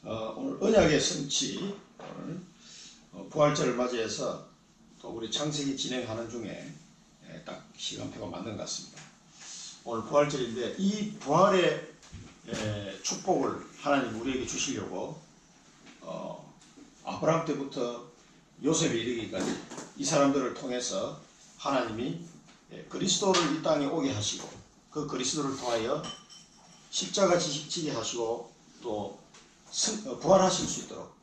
오늘 언약의 성취, 오늘 부활절을 맞이해서 또 우리 창세기 진행하는 중에 딱 시간표가 맞는 것 같습니다. 오늘 부활절인데 이 부활의 축복을 하나님 우리에게 주시려고 아브라함 때부터 요셉에 이르기까지 이 사람들을 통해서 하나님이 그리스도를 이 땅에 오게 하시고 그 그리스도를 통하여 십자가 지게 하시고 또 부활하실 수 있도록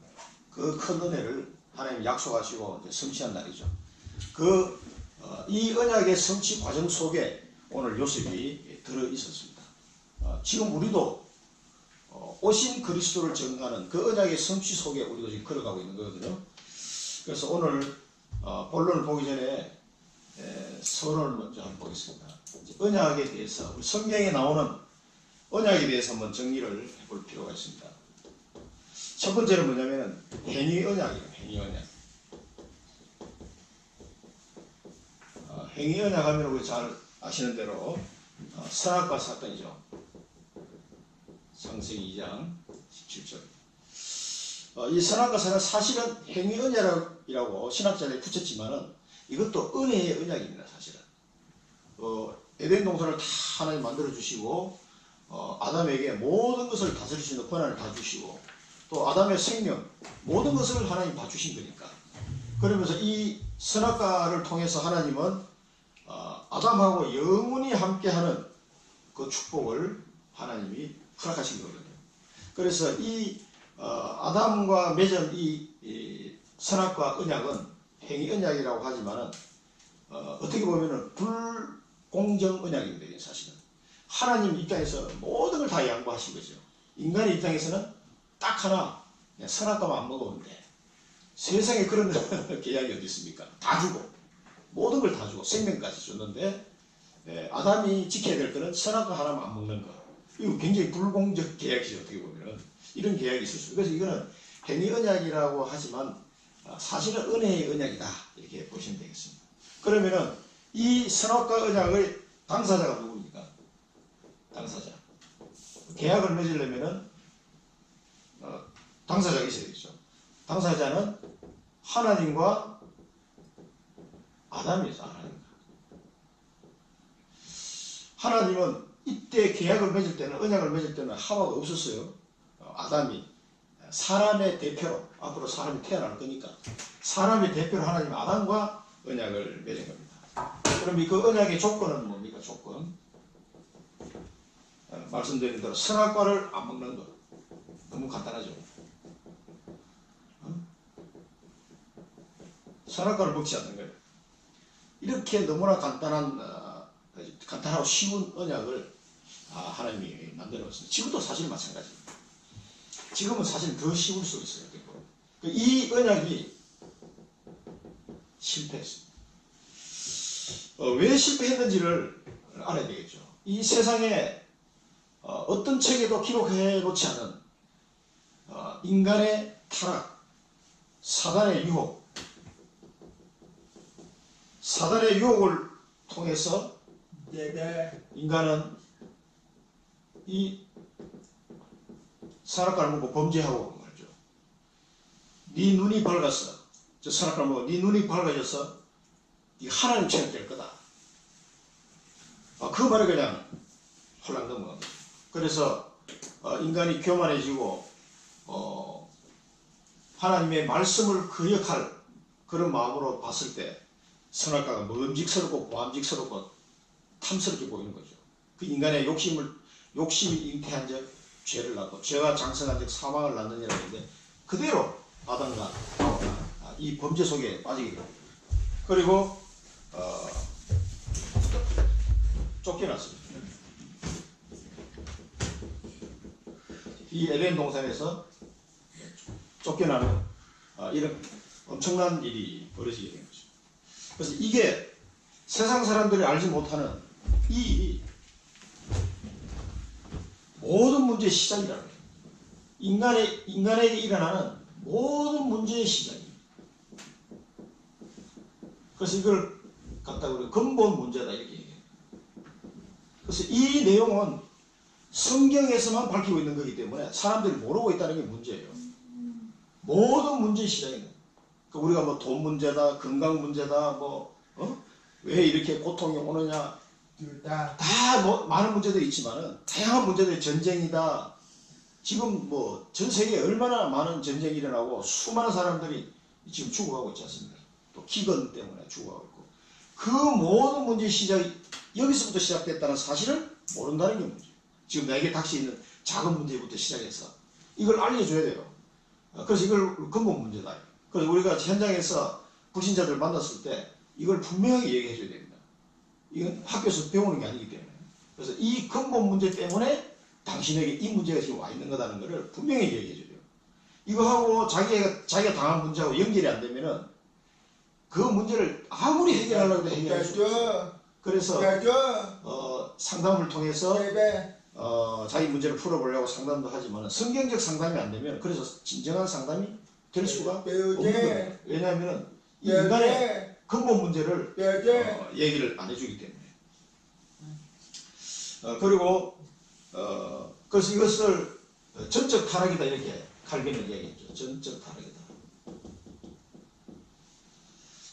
그 큰 은혜를 하나님 약속하시고 이제 성취한 날이죠. 이 언약의 성취 과정 속에 오늘 요셉이 들어 있었습니다. 지금 우리도 오신 그리스도를 증거하는 그 언약의 성취 속에 우리도 지금 걸어가고 있는 거거든요. 그래서 오늘 본론을 보기 전에 서론을 먼저 한번 보겠습니다. 언약에 대해서 우리 성경에 나오는 언약에 대해서 한번 정리를 해볼 필요가 있습니다. 첫 번째는 뭐냐면 행위 언약이에요. 행위 언약. 행위 언약 하면 우리 잘 아시는 대로 선악과 사건이죠. 창세기 2장 17절. 이 선악과 사건 사실은 행위 언약이라고 신학자들이 붙였지만은 이것도 은혜의 언약입니다. 사실은 에덴 동산을 다 하나님 만들어 주시고 아담에게 모든 것을 다스릴 수 있는 권한을 다 주시고 또 아담의 생명 모든 것을 하나님 다 주신 거니까. 그러면서 이 선악과를 통해서 하나님은 아담하고 영원히 함께하는 그 축복을 하나님이 허락하신 거거든요. 그래서 이 아담과 맺은 이 선악과 언약은 행위 언약이라고 하지만은 어떻게 보면은 불공정 언약입니다. 사실은 하나님 입장에서 모든 걸 다 양보하신 거죠. 인간의 입장에서는 딱 하나 선악과만 안 먹으면 돼. 세상에 그런 계약이 어디 있습니까? 다 주고 모든 걸 다 주고 생명까지 줬는데 아담이 지켜야 될 거는 선악과 하나만 안 먹는 거. 이거 굉장히 불공정 계약이죠. 어떻게 보면 이런 계약이 있을 수 있어요. 그래서 이거는 행위 언약이라고 하지만 사실은 은혜의 언약이다 이렇게 보시면 되겠습니다. 그러면은 이 선악과 언약의 당사자가 누구입니까? 당사자. 계약을 맺으려면은 당사자가 있어야 되죠. 당사자는 하나님과 아담이죠. 하나님은 이때 계약을 맺을 때는 언약을 맺을 때는 하와가 없었어요. 아담이 사람의 대표로 앞으로 사람이 태어날 거니까 사람의 대표로 하나님 아담과 언약을 맺은 겁니다. 그럼 그 언약의 조건은 뭡니까? 조건 말씀드린 대로 선악과를 안 먹는 것. 너무 간단하죠. 선악과를 먹지 않는 거예요. 이렇게 너무나 간단하고 쉬운 언약을 하나님이 만들어놨습니다. 지금도 사실 마찬가지입니다. 지금은 사실 더 쉬울 수 있어요. 이 언약이 실패했습니다. 왜 실패했는지를 알아야 되겠죠. 이 세상에 어떤 책에도 기록해 놓지 않은 인간의 타락, 사단의 유혹을 통해서 인간은 이 선악과를 먹고 범죄하고 말이죠. 네 눈이 밝았어. 저 선악과를 먹고 네 눈이 밝아져서 네 하나님처럼 될 거다. 그 말에 그냥 홀랑 넘어간 거죠. 그래서 인간이 교만해지고 하나님의 말씀을 거역할 그런 마음으로 봤을 때 선악과가 먹음직스럽고 보암직스럽고 탐스럽게 보이는 거죠. 그 인간의 욕심이 잉태한 적 죄를 낳고 죄가 장성한 적 사망을 낳느니라 하는데 그대로 아담과 하와가 이 범죄 속에 빠지게 됩니다. 그리고 쫓겨났습니다. 이 에덴 동산에서 쫓겨나는 이런 엄청난 일이 벌어지게 된 거죠. 그래서 이게 세상 사람들이 알지 못하는 이 일이 모든 문제의 시작이라는 거예요. 인간에게 일어나는 모든 문제의 시작입니다. 그래서 이걸 갖다가 우리 근본 문제다 이렇게 얘기해요. 그래서 이 내용은 성경에서만 밝히고 있는 거기 때문에 사람들이 모르고 있다는 게 문제예요. 모든 문제의 시작이네. 우리가 뭐 돈 문제다, 건강 문제다, 왜 이렇게 고통이 오느냐, 다 뭐 많은 문제들이 있지만은 다양한 문제들이 전쟁이다. 지금 뭐 전 세계에 얼마나 많은 전쟁이 일어나고 수많은 사람들이 지금 죽어가고 있지 않습니까? 또 기근 때문에 죽어가고 있고 그 모든 문제의 시작이 여기서부터 시작됐다는 사실을 모른다는 게 문제예요. 지금 나에게 닥쳐있는 작은 문제부터 시작해서 이걸 알려줘야 돼요. 그래서 이걸 근본 문제다. 그래서 우리가 현장에서 불신자들을 만났을 때 이걸 분명하게 얘기해 줘야 됩니다. 이건 학교에서 배우는 게 아니기 때문에. 그래서 이 근본 문제 때문에 당신에게 이 문제가 지금 와 있는 거다는 것을 분명히 얘기해 줘야 돼요. 이거하고 자기가 당한 문제하고 연결이 안 되면은 그 문제를 아무리 해결하려고 해도 해결할 수 없어요. 그래서 상담을 통해서 자기 문제를 풀어보려고 상담도 하지만 성경적 상담이 안 되면 그래서 진정한 상담이 될 수가 없는 거예요. 왜냐하면 이 인간의 근본 문제를 얘기를 안 해주기 때문에. 그리고 그래서 이것을 전적 타락이다 이렇게 칼빈은 얘기했죠. 전적 타락이다.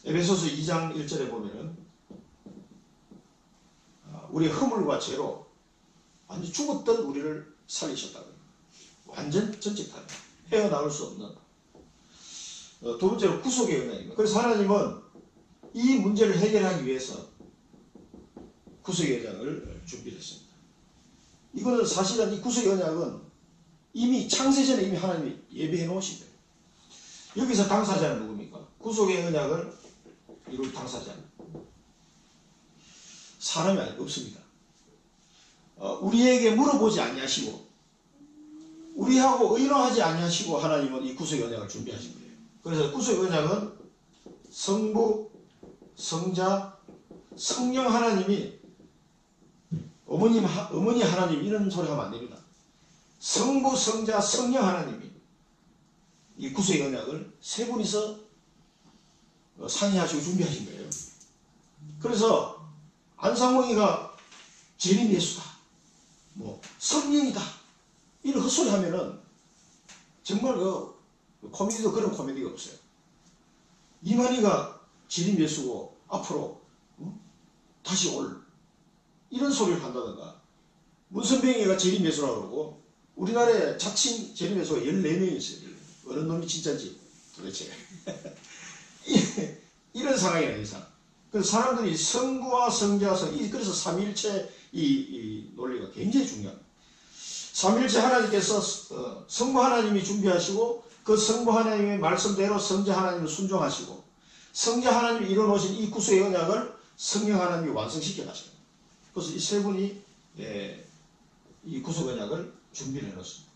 에베소서 2장 1절에 보면은 우리 허물과 죄로 완전 죽었던 우리를 살리셨다고요. 완전 전적 타락. 헤어나올 수 없는. 두 번째로 구속의 은혜입니다. 그래서 하나님은 이 문제를 해결하기 위해서 구속의 언약을 준비했습니다. 이거는 사실은 이 구속의 언약은 이미 창세전에 이미 하나님이 예비해 놓으신 거예요. 여기서 당사자는 누굽니까? 구속의 언약을 이룰 당사자는 사람이 없습니다. 우리에게 물어보지 아니하시고 우리하고 의논하지 아니하시고 하나님은 이 구속의 언약을 준비하신 거예요. 그래서 구속의 언약은 성부, 성자, 성령 하나님이 어머니 하나님 이런 소리 하면 안 됩니다. 성부, 성자, 성령 하나님이 이 구속의 언약을 세 분이서 상의하시고 준비하신 거예요. 그래서 안상홍이가 재림 예수다, 성령이다 이런 헛소리 하면은 정말 코미디도 그런 코미디가 없어요. 이만희가 재림 예수고 앞으로 다시 올 이런 소리를 한다든가 문선병이가 재림 예수라고 그러고 우리나라에 자칭 재림 예수가 14명이 있어요. 어느 놈이 진짜인지 도대체 이런 상황이라 이상. 그래서 사람들이 성부와 성자, 그래서 삼위일체 이 논리가 굉장히 중요합니다. 삼위일체 하나님께서 성부 하나님이 준비하시고 그 성부 하나님의 말씀대로 성자 하나님을 순종하시고 성자 하나님이 이뤄놓으신 이 구속의 언약을 성령 하나님이 완성시켜 가시는 거예요. 그래서 이 세 분이 이 구속의 언약을 준비를 해놓습니다.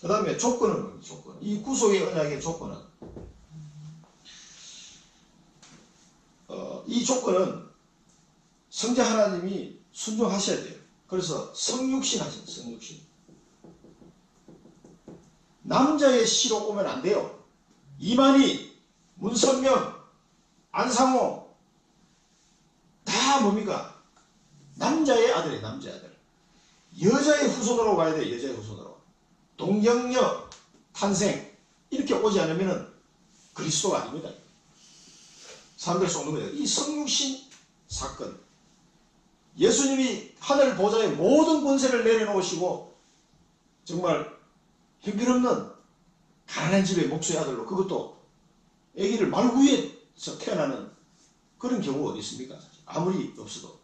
그 다음에 조건은 뭡니까? 조건. 이 구속의 언약의 조건은 이 조건은 성자 하나님이 순종하셔야 돼요. 그래서 성육신 하시는 성육신. 남자의 씨로 오면 안 돼요. 이만희, 문선명, 안상호 다 뭡니까? 남자의 아들이에요. 남자의 아들. 여자의 후손으로 가야 돼요. 여자의 후손으로. 동정녀 탄생 이렇게 오지 않으면 그리스도가 아닙니다. 사람들 쏘는 거예요. 이 성육신 사건. 예수님이 하늘 보좌에 모든 권세를 내려놓으시고 정말 형편없는 가난한 집의 목수의 아들로 그것도 아기를 말구에서 태어나는 그런 경우가 어디 있습니까? 아무리 없어도.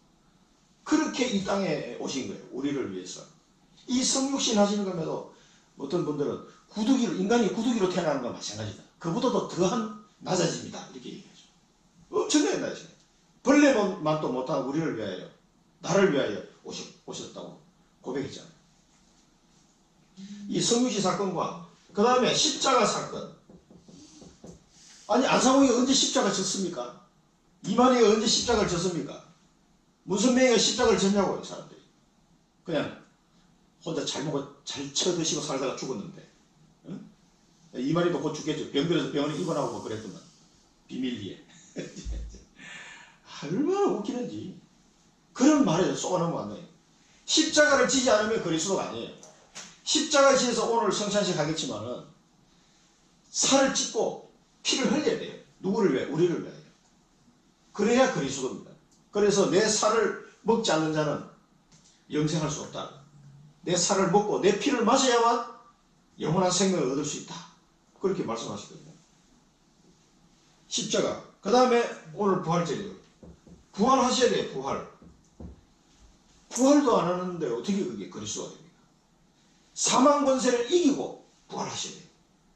그렇게 이 땅에 오신 거예요. 우리를 위해서. 이 성육신 하시는 것에도 어떤 분들은 인간이 구두기로 태어나는 건 마찬가지다. 그보다도 더한 낮아집니다. 이렇게 얘기하죠. 엄청나게 낮아져요. 벌레만 또 못한 우리를 위하여, 나를 위하여 오셨다고 고백했잖아요. 이 성육신 사건과 그 다음에 십자가 사건. 아니 안상홍이가 언제 십자가 졌습니까? 이만희가 언제 십자가를 졌습니까? 문선명이가 십자가를 졌냐고 이 사람들이. 그냥 혼자 잘 먹고 잘 쳐드시고 살다가 죽었는데. 응? 이만희도 곧 죽겠죠. 병들어서 병원에 입원하고 뭐 그랬더만. 비밀리에. 얼마나 웃기는지. 그런 말에 쏘아넘어간 거예요. 십자가를 지지 않으면 그리스도가 아니에요. 십자가 지어서 오늘 성찬식 하겠지만은 살을 찢고 피를 흘려야 돼요. 누구를 위해? 우리를 위하여. 그래야 그리스도입니다. 그래서 내 살을 먹지 않는 자는 영생할 수 없다. 내 살을 먹고 내 피를 마셔야만 영원한 생명을 얻을 수 있다. 그렇게 말씀하시거든요. 십자가. 그 다음에 오늘 부활절이에요. 부활하셔야 돼요. 부활도 안 하는데 어떻게 그게 그리스도가 됩니까? 사망 권세를 이기고 부활하셔야 돼요.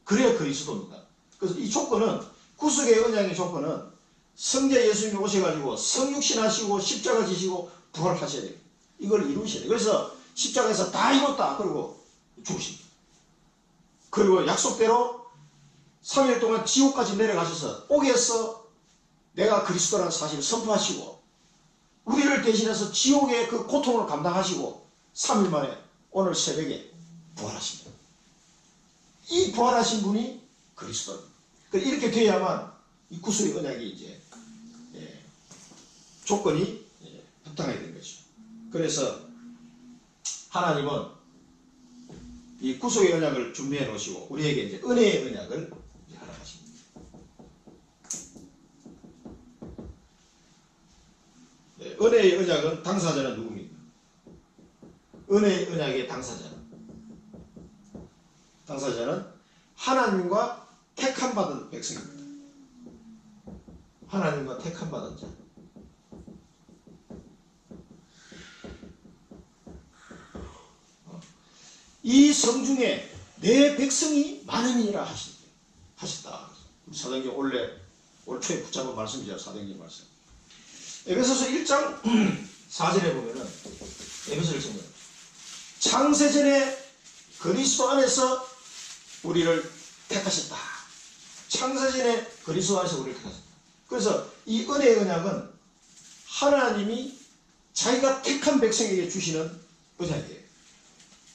그래야 그리스도입니다. 그래서 이 조건은, 구속의 언약의 조건은 성자 예수님이 오셔가지고 성육신 하시고 십자가 지시고 부활하셔야 돼요. 이걸 이루셔야 돼요. 그래서 십자가에서 다 이뤘다. 그리고 죽으십니다. 그리고 약속대로 3일 동안 지옥까지 내려가셔서 옥에서 내가 그리스도라는 사실을 선포하시고 우리를 대신해서 지옥의 그 고통을 감당하시고 3일 만에 오늘 새벽에 부활하십니다. 이 부활하신 분이 그리스도입니다. 이렇게 돼야만 이 구속의 언약이 이제 조건이 바탕이 된 거죠. 그래서 하나님은 이 구속의 언약을 준비해 놓으시고 우리에게 이제 은혜의 언약을 허락하십니다. 은혜의 언약은 당사자는 누굽니까? 은혜의 언약의 당사자는 하나님과 택함받은 백성입니다. 하나님과 택함받은 자. 이 성중에 내 백성이 많음이니라 하셨다. 사도행전 올 초에 붙잡은 말씀이죠. 사도행전 말씀. 에베소서 1장 4절에 보면은 에베소를 보면 창세전에 그리스도 안에서 우리를 택하셨다. 창세전에 그리스도 안에서 우리를 택하셨다. 그래서 이 은혜의 언약은 하나님이 자기가 택한 백성에게 주시는 언약이에요.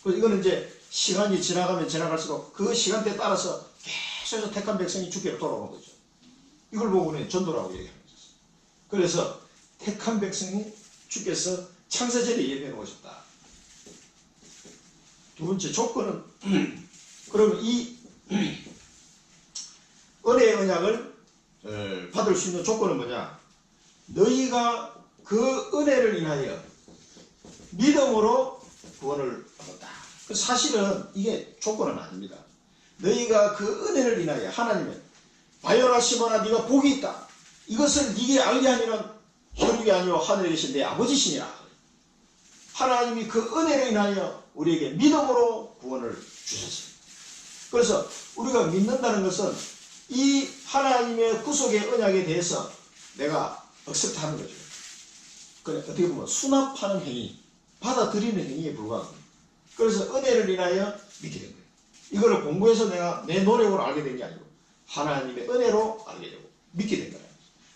그래서 이거는 이제 시간이 지나가면 지나갈수록 그 시간대에 따라서 계속해서 택한 백성이 주께로 돌아오는 거죠. 이걸 보고 우리는 전도라고 얘기하는 거죠. 그래서 택한 백성이 주께서 창세전에 예배해 놓으셨다. 두 번째 조건은 그러면 이 은혜의 언약을 받을 수 있는 조건은 뭐냐? 너희가 그 은혜를 인하여 믿음으로 구원을 얻었다. 사실은 이게 조건은 아닙니다. 너희가 그 은혜를 인하여 하나님은 바요나 시몬아 네가 복이 있다. 이것을 네게 알게 하니는 혈육이 아니요 하늘에 계신 내 아버지시니라. 하나님이 그 은혜를 인하여 우리에게 믿음으로 구원을 주셨습니다. 그래서 우리가 믿는다는 것은 이 하나님의 구속의 언약에 대해서 내가 억셉트하는 거죠. 그래, 어떻게 보면 수납하는 행위, 받아들이는 행위에 불과합니다. 그래서 은혜를 인하여 믿게 된 거예요. 이거를 공부해서 내가 내 노력으로 알게 된 게 아니고 하나님의 은혜로 알게 되고 믿게 된 거예요.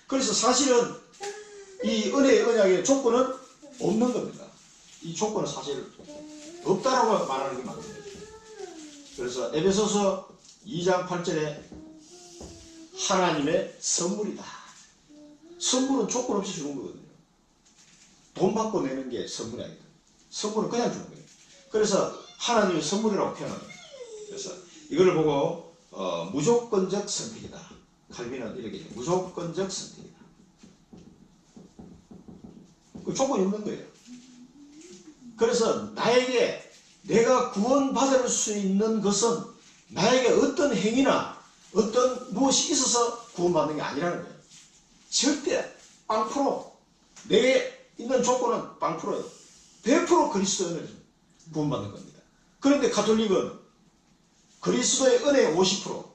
그래서 사실은 이 은혜의 언약의 조건은 없는 겁니다. 이 조건은 사실 없다라고 말하는 게 맞는 거죠. 그래서 에베소서 2장 8절에 하나님의 선물이다. 선물은 조건 없이 주는 거거든요. 돈 받고 내는 게 선물이 아니다. 선물은 그냥 주는 거예요. 그래서 하나님의 선물이라고 표현하는 거예요. 그래서 이걸 보고 무조건적 선택이다. 칼빈은 이렇게 무조건적 선택이다. 그 조건이 없는 거예요. 그래서 나에게 내가 구원받을 수 있는 것은 나에게 어떤 행위나 어떤 무엇이 있어서 구원받는 게 아니라는 거예요. 절대 0% 내게 있는 조건은 0%예요. 100% 그리스도의 은혜를 구원받는 겁니다. 그런데 가톨릭은 그리스도의 은혜 50%,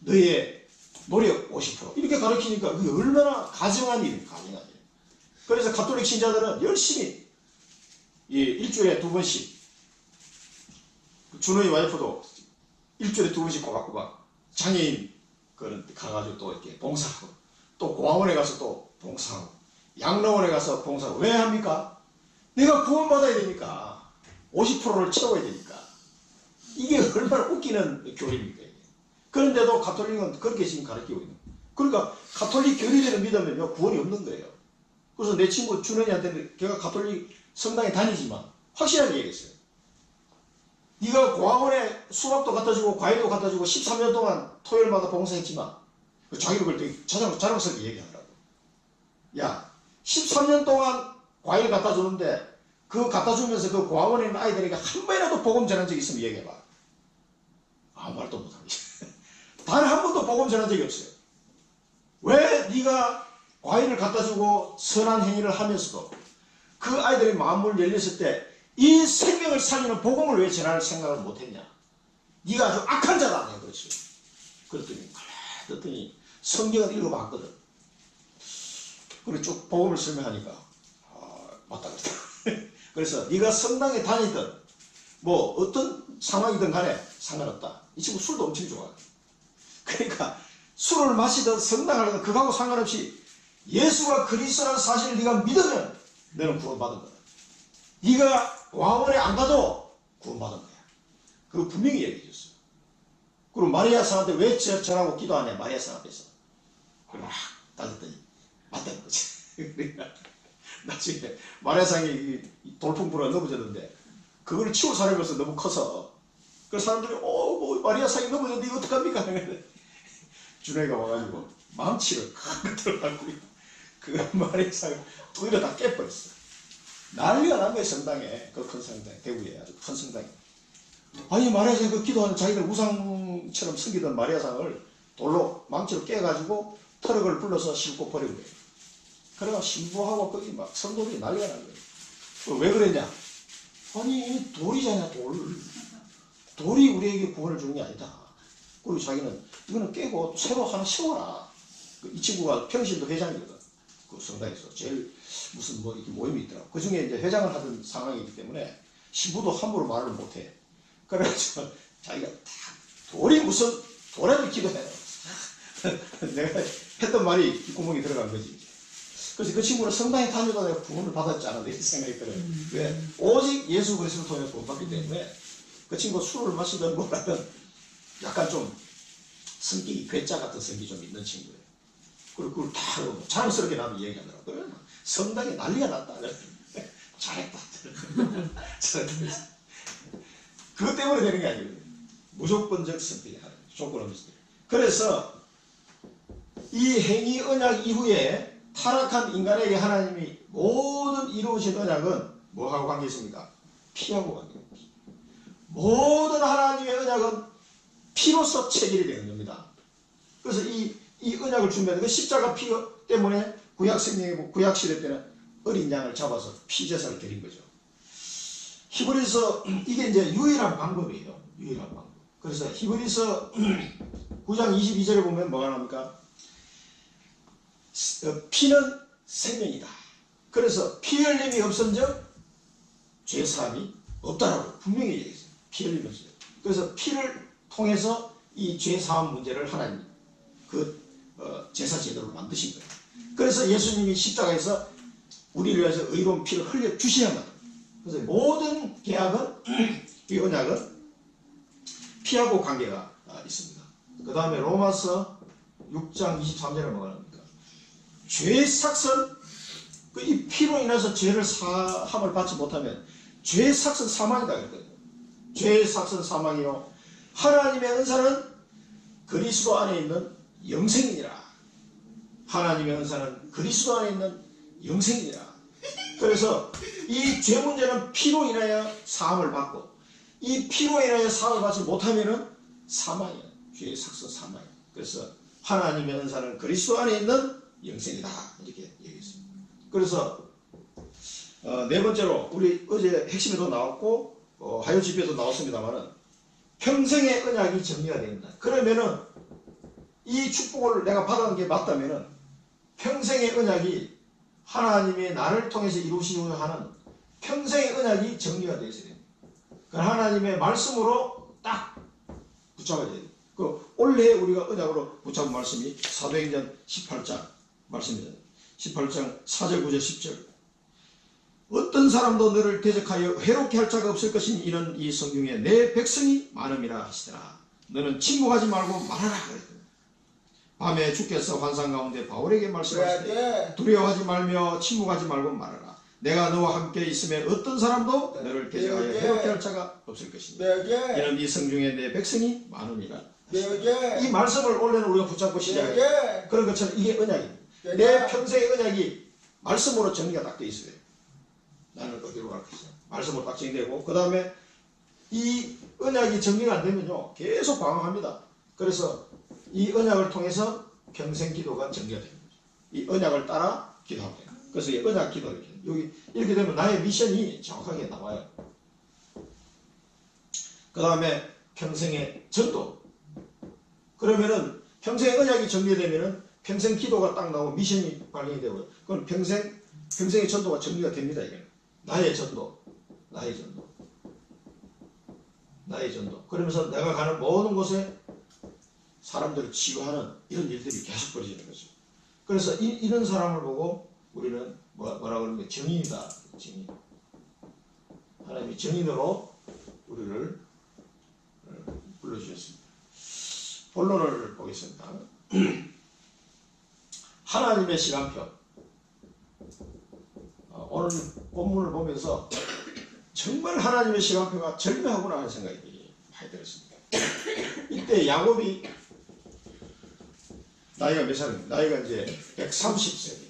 너의 노력 50% 이렇게 가르치니까 그게 얼마나 가증한 일입니까? 가증한 일. 그래서 가톨릭 신자들은 열심히 일주일에 2번씩 준호의 와이프도 일주일에 2번씩 꼬박꼬박 장애인 가가지고 또 이렇게 봉사하고 또 고아원에 가서 또 봉사하고 양로원에 가서 봉사하고 왜 합니까? 내가 구원받아야 되니까 50%를 채워야 되니까 이게 얼마나 웃기는 교리입니까? 이게. 그런데도 가톨릭은 그렇게 지금 가르치고 있는 거예요. 그러니까 가톨릭 교리대로 믿으면 구원이 없는 거예요. 그래서 내 친구 준원이한테는 걔가 가톨릭 성당에 다니지만 확실하게 얘기했어요. 네가 고학원에 수학도 갖다주고 과일도 갖다주고 13년 동안 토요일마다 봉사했지만 자기를 그럴 때 자랑스럽게 얘기하더라고. 야, 13년 동안 과일 갖다주는데 그 갖다주면서 그 고학원에 있는 아이들에게 한 번이라도 복음 전한 적이 있으면 얘기해봐. 아무 말도 못하고 단 한 번도 복음 전한 적이 없어요. 왜 네가 과일을 갖다주고 선한 행위를 하면서도 그 아이들의 마음을 열렸을 때 이 생명을 살리는 복음을 왜 전할 생각을 못했냐. 네가 아주 악한 자다. 내가 그렇지. 그랬더니 성경을 읽어봤거든. 그리고 쭉 복음을 설명하니까 맞다 그랬다. 그래서 네가 성당에 다니든 뭐 어떤 상황이든 간에 상관없다. 이 친구 술도 엄청 좋아해. 그러니까 술을 마시든 성당을 하든 그거하고 상관없이 예수가 그리스도라는 사실을 네가 믿으면 너는 구원받은 거야. 네가 고학원에 안 가도 구원받은 거야. 그거 분명히 얘기해 줬어요. 그리고 마리아 상한테 왜 전하고 기도하냐. 마리아 상 앞에서. 그걸 막 따졌더니 맞다는 거지. 그러니까 나중에 마리아 상이 돌풍 불어 넘어졌는데 그걸 치울 사람이 없어. 너무 커서. 그 사람들이 뭐 마리아 상이 넘어졌는데 이거 어떡합니까? 준호이가 와가지고 망치를 칵 들어가고 그 마리아 상을 두개를 다 깨버렸어. 난리가 난 거예요. 성당에. 그 큰 성당, 대구에 아주 큰 성당에. 아니 마리아상 그 기도하는 자기들 우상처럼 섬기던 마리아상을 돌로 망치로 깨가지고 트럭을 불러서 싣고 버린 거예요. 그래가 신부하고 거기 막 성도들이 난리가 난 거예요. 왜 그랬냐? 아니 돌이잖아. 돌이 우리에게 구원을 주는 게 아니다. 그리고 자기는 이거는 깨고 새로 하나 세워라. 이 친구가 평신도 회장이거든. 그 성당에서 제일 무슨 뭐 이렇게 모임이 있더라고. 그 중에 이제 회장을 하던 상황이기 때문에 신부도 함부로 말을 못해. 그래가지고 자기가 돌이 무슨 돌에도 기도해. 내가 했던 말이 귓구멍에 들어간 거지. 그래서 그 친구는 성당에 다녀도 내가 구원을 받았지 않아. 이렇게 생각이 들어요. 왜? 오직 예수 그리스도를 통해 구원받기 때문에 그 친구가 술을 마시던 뭐라든 약간 좀 성격이 괴짜 같은 성격이 좀 있는 친구예요. 그리고 그걸 다 자랑스럽게 나도 얘기하더라고요. 성당에 난리가 났다. 잘했다. 잘했다. 그것 때문에 되는 게 아니거든요. 무조건적 선택이 하는 조건 없이. 그래서 이 행위 언약 이후에 타락한 인간에게 하나님이 모든 이루어진 언약은 뭐하고 관계 있습니까? 피하고 관계 있습니다. 모든 하나님의 언약은 피로서 체결이 되는 겁니다. 그래서 이 언약을 준비하는 그 십자가 피 때문에 구약 시대 때는 어린 양을 잡아서 피제사를 드린 거죠. 히브리서 이게 이제 유일한 방법이에요. 유일한 방법. 그래서 히브리서 9장 22절에 보면 뭐가 나옵니까? 피는 생명이다. 그래서 피 흘림이 없은즉 죄사함이 없다라고 분명히 얘기했어요. 피 흘림이 없어요. 그래서 피를 통해서 이 죄사함 문제를 하나님 제사 제도를 만드신 거예요. 그래서 예수님이 십자가에서 우리를 위해서 의로운 피를 흘려 주셔야만. 그래서 모든 계약은 이 언약은 피하고 관계가 있습니다. 그 다음에 로마서 6장 23절에 뭐가 나옵니까? 죄의 삭선, 이 피로 인해서 죄를 사함을 받지 못하면 죄의 삭선 사망이다 그랬거든요. 죄의 삭선 사망이요 하나님의 은사는 그리스도 안에 있는 영생이니라. 하나님의 은사는 그리스도 안에 있는 영생이니라. 그래서 이 죄 문제는 피로 인하여 사함을 받고 이 피로 인하여 사함을 받지 못하면은 사망이야. 죄의 삭선 사망이야. 그래서 하나님의 은사는 그리스도 안에 있는 영생이다. 이렇게 얘기했습니다. 그래서 네 번째로 우리 어제 핵심에도 나왔고 하요 집회도 나왔습니다만은 평생의 언약이 정리가 됩니다. 그러면은 이 축복을 내가 받은 게 맞다면은 평생의 언약이 하나님의 나를 통해서 이루시려고 하는 평생의 언약이 정리가 되어 있어야 됩니다. 하나님의 말씀으로 딱 붙잡아야 돼요. 그 올해 우리가 언약으로 붙잡은 말씀이 사도행전 18장 말씀입니다. 18장 4절 9절 10절 어떤 사람도 너를 대적하여 해롭게 할 자가 없을 것이니 이는 이 성경에 내 백성이 많음이라 하시더라. 너는 침묵하지 말고 말하라 그랬거든. 밤에 주께서 환상 가운데 바울에게 말씀하시되 두려워하지 말며 침묵하지 말고 말하라. 내가 너와 함께 있으면 어떤 사람도 너를 대적하여 해롭게 할 자가 없을 것이니 이는 네 성중에 내 백성이 많으니라. 이 말씀을 원래는 우리가 붙잡고 시작해요. 그런 것처럼 이게 언약입니다. 내 평생의 언약이 말씀으로 정리가 딱 돼 있어요. 나는 어디로 갈 것이냐. 말씀으로 딱 정리되고 그 다음에 이 언약이 정리가 안 되면요 계속 방황합니다. 그래서 이 언약을 통해서 평생 기도가 전개가 됩니다. 이 언약을 따라 기도하면 돼요. 그래서 이 언약 기도를 여기 이렇게 되면 나의 미션이 정확하게 나와요. 그 다음에 평생의 전도. 그러면은 평생의 언약이 정리되면은 평생 기도가 딱 나오고 미션이 발견이 되고요. 그럼 평생의 전도가 정리가 됩니다. 이게 나의 전도, 나의 전도, 나의 전도. 그러면서 내가 가는 모든 곳에 사람들을 치유하는 이런 일들이 계속 벌어지는 거죠. 그래서 이런 사람을 보고 우리는 뭐라 그러면 정인이다. 정인. 하나님이 정인으로 우리를 불러주셨습니다. 본론을 보겠습니다. 하나님의 시간표. 오늘 본문을 보면서 정말 하나님의 시간표가 절묘하구나 하는 생각이 많이 들었습니다. 이때 야곱이 나이가 몇 살입니까? 나이가 이제 130세.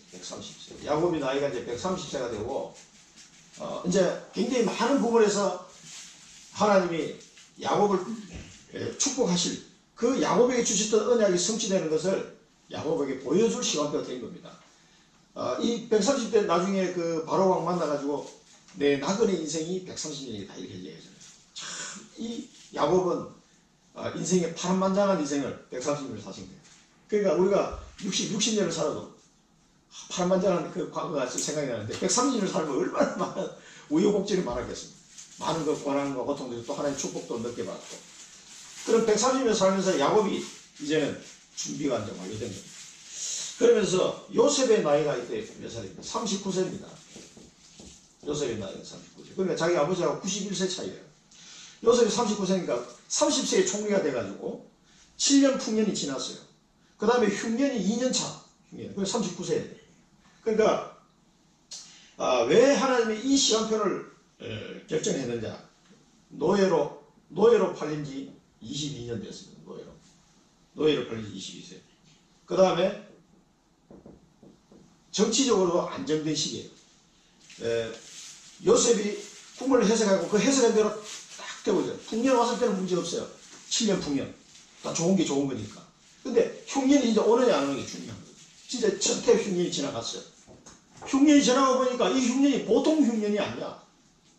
야곱이 나이가 이제 130세가 되고, 이제 굉장히 많은 부분에서 하나님이 야곱을 축복하실, 그 야곱에게 주셨던 언약이 성취되는 것을 야곱에게 보여줄 시간표가 된 겁니다. 이 130대 나중에 그 바로왕 만나가지고 내 나그네 인생이 130년이다 이렇게 얘기하잖아요. 참, 이 야곱은 인생의 파란만장한 인생을 130년을 사신 거예요. 그러니까 우리가 60년을 살아도 파란만장한 그 과거가 생각이 나는데 130년을 살면 얼마나 많은 우여곡절이 많았겠습니까? 많은 그 고난과 고통들이 또 하나님의 축복도 얻게 받고. 그럼 130년 살면서 야곱이 이제는 준비가 이제 완료된 겁니다. 그러면서 요셉의 나이가 이때 몇 살입니까? 39세입니다. 요셉의 나이가 39세. 그러니까 자기 아버지하고 91세 차이예요. 요셉이 39세니까 30세에 총리가 돼가지고 7년 풍년이 지났어요. 그 다음에 흉년이 2년 차. 흉년. 그래서 39세예요. 그러니까 왜 하나님이 이 시간표를 결정했느냐. 노예로 팔린 지 22년 됐습니다. 노예로 팔린 지 22세. 그 다음에 정치적으로도 안정된 시기예요. 요셉이 꿈을 해석하고 그 해석한 대로 딱 되고요. 풍년 왔을 때는 문제 없어요. 7년 풍년. 다 좋은 게 좋은 거니까. 근데 흉년이 이제 오느냐 안 오느냐 중요한 거예요. 진짜 첫해 흉년이 지나갔어요. 흉년이 지나가 보니까 이 흉년이 보통 흉년이 아니야.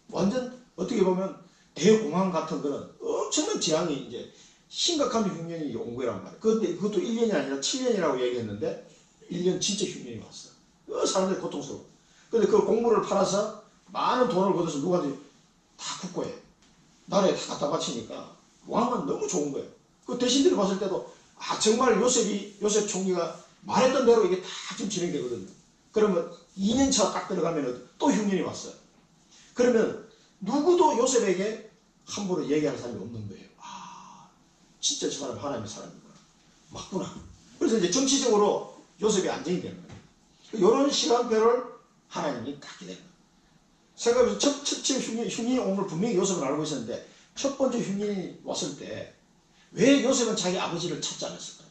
완전 어떻게 보면 대공황 같은 그런 엄청난 재앙이 이제 심각한 흉년이 온 거란 말이에요. 그런데 그것도 1년이 아니라 7년이라고 얘기했는데 1년 진짜 흉년이 왔어. 사람들이 고통스러워. 근데 그 공물을 팔아서 많은 돈을 걷어서 누구한테 다 국고해. 나라에 다 갖다 바치니까 왕은 너무 좋은 거예요. 그 대신들이 봤을 때도 정말 요셉 총리가 말했던 대로 이게 다 좀 진행되거든요. 그러면 2년차 딱 들어가면 또 흉년이 왔어요. 그러면 누구도 요셉에게 함부로 얘기하는 사람이 없는 거예요. 진짜 저 사람 하나님의 사람이구나. 맞구나. 그래서 이제 정치적으로 요셉이 안정이 되는 거예요. 이런 시간표를 하나님이 딱 기다려요. 생각해보세요. 첫째 흉년이 오늘 분명히 요셉은 알고 있었는데 첫 번째 흉년이 왔을 때 왜 요셉은 자기 아버지를 찾지 않았을까요?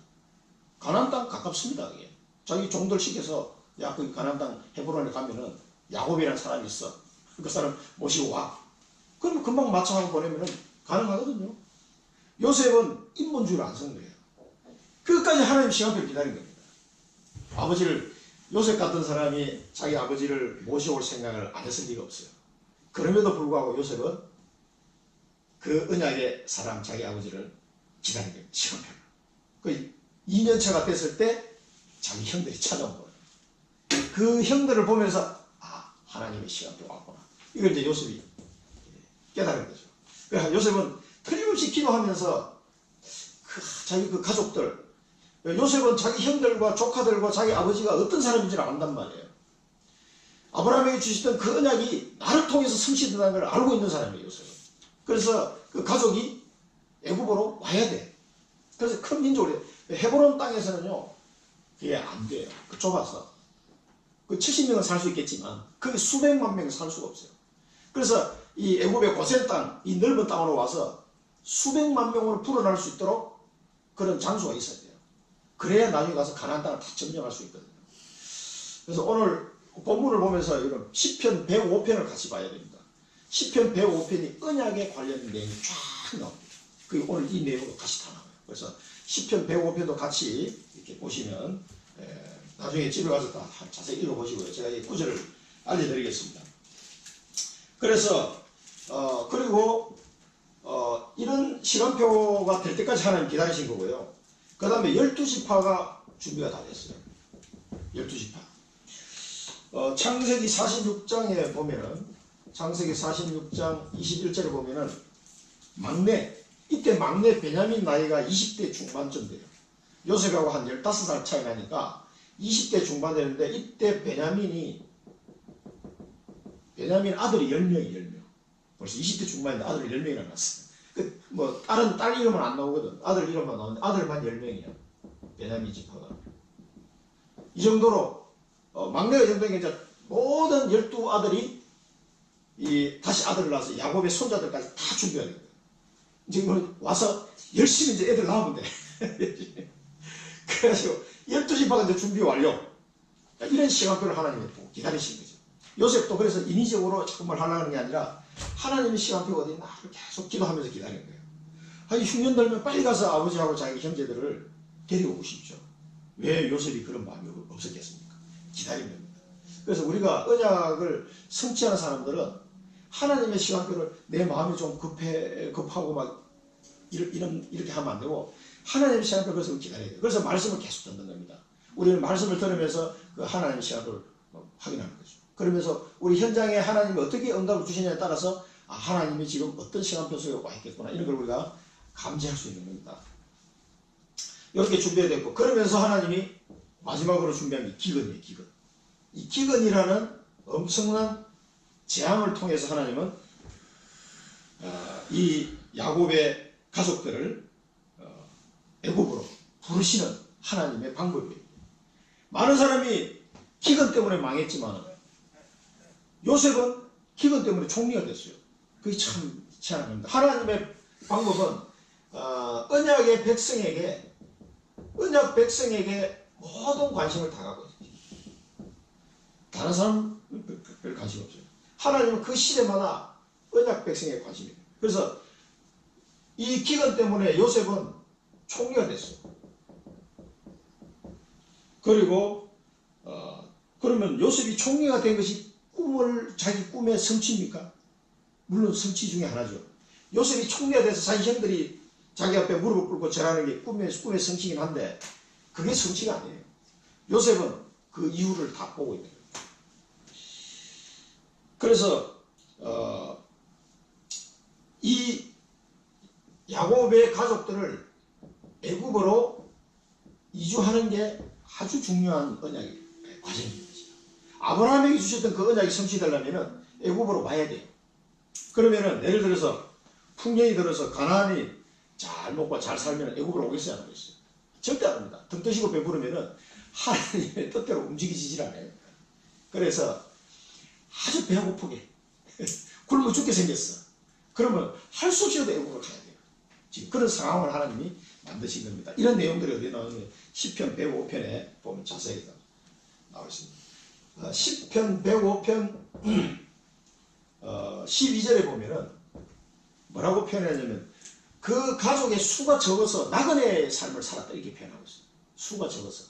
가나안 땅 가깝습니다. 이게. 자기 종들 시켜서 야, 그 가나안 땅 헤브론에 가면은 야곱이라는 사람이 있어. 그 사람 모시고 와. 그러면 금방 마차하고 보내면은 가능하거든요. 요셉은 인본주의를 안 쓴 거예요. 끝까지 하나님 시간표를 기다린 겁니다. 아버지를 요셉 같은 사람이 자기 아버지를 모셔올 생각을 안 했을 리가 없어요. 그럼에도 불구하고 요셉은 그 언약의 사람 자기 아버지를 기다린 거예요. 시간표를. 그 2년차가 됐을 때 자기 형들이 찾아온 거예요. 그 형들을 보면서 하나님의 시간표가 왔구나. 이걸 이제 요셉이 깨달은 거죠. 그래서 요셉은 틀림없이 기도하면서 자기 그 가족들, 요셉은 자기 형들과 조카들과 자기 아버지가 어떤 사람인지를 안단 말이에요. 아브라함에게 주셨던 그 언약이 나를 통해서 성취된다는 걸 알고 있는 사람이에요, 요셉은. 그래서 그 가족이 애굽으로 와야 돼. 그래서 큰 민족이 헤브론 땅에서는요, 그게 안 돼요. 좁아서. 그 70명은 살 수 있겠지만 거기 수백만 명이 살 수가 없어요. 그래서 이 애굽의 고센 땅, 이 넓은 땅으로 와서 수백만 명으로 불어날 수 있도록 그런 장소가 있어야 돼요. 그래야 나중에 가서 가나안 땅을 다 점령할 수 있거든요. 그래서 오늘 본문을 보면서 이런 시편 105편을 같이 봐야 됩니다. 시편 105편이 언약에 관련된 내용이 쫙 나옵니다. 그리고 오늘 이 내용으로 같이 다 나와요. 그래서 시편 105편도 같이 이렇게 보시면 나중에 집에 가서 다 자세히 읽어보시고요. 제가 이 구절을 알려드리겠습니다. 그래서 그리고 이런 시간표가 될 때까지 하나님 기다리신 거고요. 그 다음에 12지파가 준비가 다 됐어요. 12지파. 창세기 46장에 보면은, 창세기 46장 21절에 보면은, 이때 막내 베냐민 나이가 20대 중반쯤 돼요. 요셉하고 한 15살 차이 나니까 20대 중반 되는데, 이때 베냐민 아들이 10명. 벌써 20대 중반인데 아들이 10명이나 낳았어요. 다른 딸 이름은 안 나오거든. 아들 이름만 나오는데 아들만 10명이야. 베냐민 지파가. 이 정도로, 막내가 이 정도니까 이제 모든 12아들이 다시 아들을 낳아서 야곱의 손자들까지 다 준비해야 되거든. 이제 와서 열심히 이제 애들 낳으면 돼. 그래가지고 12지파가 이제 준비 완료. 이런 시간표를 하나님이 보고 기다리신 거죠. 요셉도 그래서 인위적으로 정말 하려는 게 아니라 하나님의 시간표가 어디 있나 계속 기도하면서 기다리는 거예요. 아니, 흉년 들면 빨리 가서 아버지하고 자기 형제들을 데리고 오십시오. 왜 요셉이 그런 마음이 없었겠습니까? 기다리는 겁니다. 그래서 우리가 언약을 성취하는 사람들은 하나님의 시간표를 내 마음이 좀 급하고 막 이렇게 하면 안 되고 하나님의 시간표를 그래서 기다려야 돼요. 그래서 말씀을 계속 듣는 겁니다. 우리는 말씀을 들으면서 그 하나님의 시간표를 확인하는 거죠. 그러면서 우리 현장에 하나님이 어떻게 응답을 주시냐에 따라서 하나님이 지금 어떤 시간표 속에 와 있겠구나 이런 걸 우리가 감지할 수 있는 겁니다. 이렇게 준비해야 됐고, 그러면서 하나님이 마지막으로 준비한 게 기근이에요. 기근. 이 기근이라는 엄청난 재앙을 통해서 하나님은 이 야곱의 가족들을 애굽으로 부르시는 하나님의 방법이에요. 많은 사람이 기근 때문에 망했지만 요셉은 기근 때문에 총리가 됐어요. 그게 참 희한한 겁니다. 하나님의 방법은 언약 백성에게 모든 관심을 다 갖고 있어요. 다른 사람은 별 관심 없어요. 하나님은 그 시대마다 언약 백성에게 관심이 있어요. 그래서 이 기근 때문에 요셉은 총리가 됐어요. 그리고 그러면 요셉이 총리가 된 것이 자기 꿈의 성취입니까? 물론 성취 중에 하나죠. 요셉이 총리가 돼서 자기 형들이 자기 앞에 무릎을 꿇고 절하는 게 꿈의 성취이긴 한데 그게 성취가 아니에요. 요셉은 그 이유를 다 보고 있는 거예요. 그래서 이 야곱의 가족들을 애굽으로 이주하는 게 아주 중요한 언약의 과정입니다. 아브라함에게 주셨던 그 언약이 성취되려면 애굽으로 와야 돼요. 그러면은 예를 들어서 풍년이 들어서 가나안이 잘 먹고 잘 살면 애굽으로 오겠어요, 안 오겠어요? 절대 안 옵니다. 등 뜨시고 배부르면은 하나님의 뜻대로 움직이지질 않아요. 그래서 아주 배가 고프게 굶어 죽게 생겼어. 그러면 할 수 없이도 애굽으로 가야 돼요. 지금 그런 상황을 하나님이 만드신 겁니다. 이런 내용들이 어디에 나오냐면 시편 105편에 보면 자세히 나와 있습니다. 시편 105편 12절에 보면은 뭐라고 표현하냐면 그 가족의 수가 적어서 나그네의 삶을 살았다 이렇게 표현하고 있어요. 수가 적어서.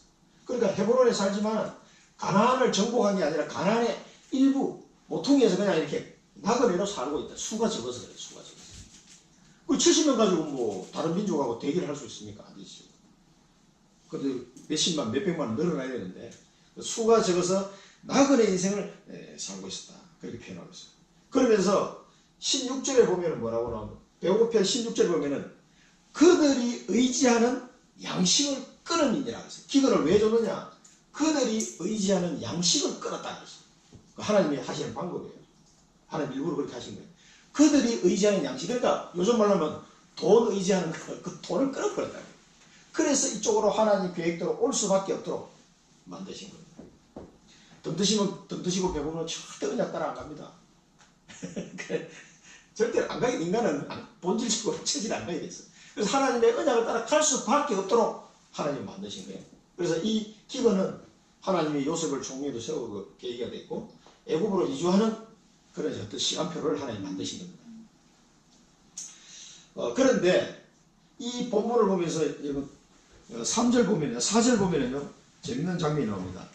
그러니까 헤브론에 살지만 가나안을 정복한 게 아니라 가나안의 일부 모퉁이에서 그냥 이렇게 나그네로 살고 있다. 수가 적어서 그래요. 수가 적어서. 그 70명 가지고 뭐 다른 민족하고 대결을 할 수 있습니까? 안 되죠. 근데 몇십만 몇백만 늘어나야 되는데 수가 적어서 나그네 인생을 살고 있었다. 그렇게 표현하고 있어요. 그러면서 16절에 보면 뭐라고 나오면 105편 16절에 보면은 그들이 의지하는 양식을 끊은 인이라고 했어요. 기근을 왜 줬느냐? 그들이 의지하는 양식을 끊었다고 했어요. 하나님이 하시는 방법이에요. 하나님 일부러 그렇게 하신 거예요. 그들이 의지하는 양식. 그러니까 요즘 말로 하면 돈 의지하는 그 돈을 끊어버렸다. 그래서 이쪽으로 하나님 계획대로 올 수밖에 없도록 만드신 겁니다. 등 드시고 배고프면 절대 언약 따라 안 갑니다. 절대 안 가게, 인간은 본질적으로 체질 안 가게 됐어요. 그래서 하나님의 언약을 따라 갈 수밖에 없도록 하나님이 만드신 거예요. 그래서 이 기근은 하나님이 요셉을 총리로 세우고 계기가 됐고, 애굽으로 이주하는 그런 어떤 시간표를 하나님이 만드신 겁니다. 그런데 이 본문을 보면서 여러분 3절 보면요, 4절 보면요, 재밌는 장면이 나옵니다.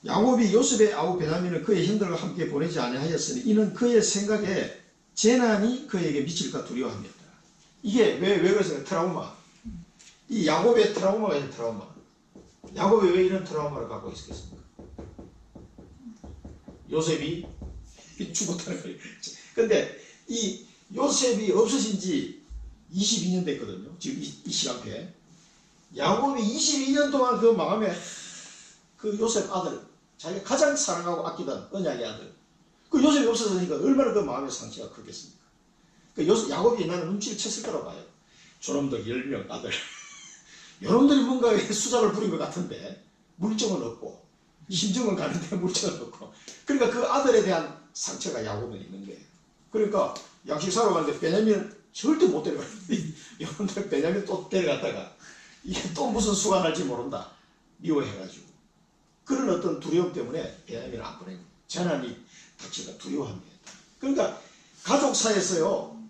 야곱이 요셉의 아우 베냐민을 그의 형들과 함께 보내지 아니하였으니 이는 그의 생각에 재난이 그에게 미칠까 두려워함이었다. 이게 왜 그랬어요? 트라우마. 이 야곱의 트라우마가 있는 트라우마. 야곱이 왜 이런 트라우마를 갖고 있었겠습니까? 요셉이 죽었다는 거예요. 근데 이 요셉이 없어진 지 22년 됐거든요. 지금 이 시간표에. 야곱이 22년 동안 그 마음에 그 요셉 아들, 자기가 가장 사랑하고 아끼던 언약의 아들, 그 요셉이 없어지니까 얼마나 그 마음의 상처가 크겠습니까? 그 야곱이 나는 눈치를 챘을 거라고 봐요. 저놈들 10명 아들. 요놈들이 뭔가 수작을 부린 것 같은데 물증은 없고 심증은 가는데 물증은 없고, 그러니까 그 아들에 대한 상처가 야곱은 있는 거예요. 그러니까 양식 사러 가는데 베냐민 절대 못 데려가는데 여러분들 베냐민 또 데려갔다가 이게 또 무슨 수가 날지 모른다 미워해가지고, 그런 어떤 두려움 때문에 베냐민을 안 보내고 재난이 닥칠까 두려워합니다. 그러니까 가족 사이에서요,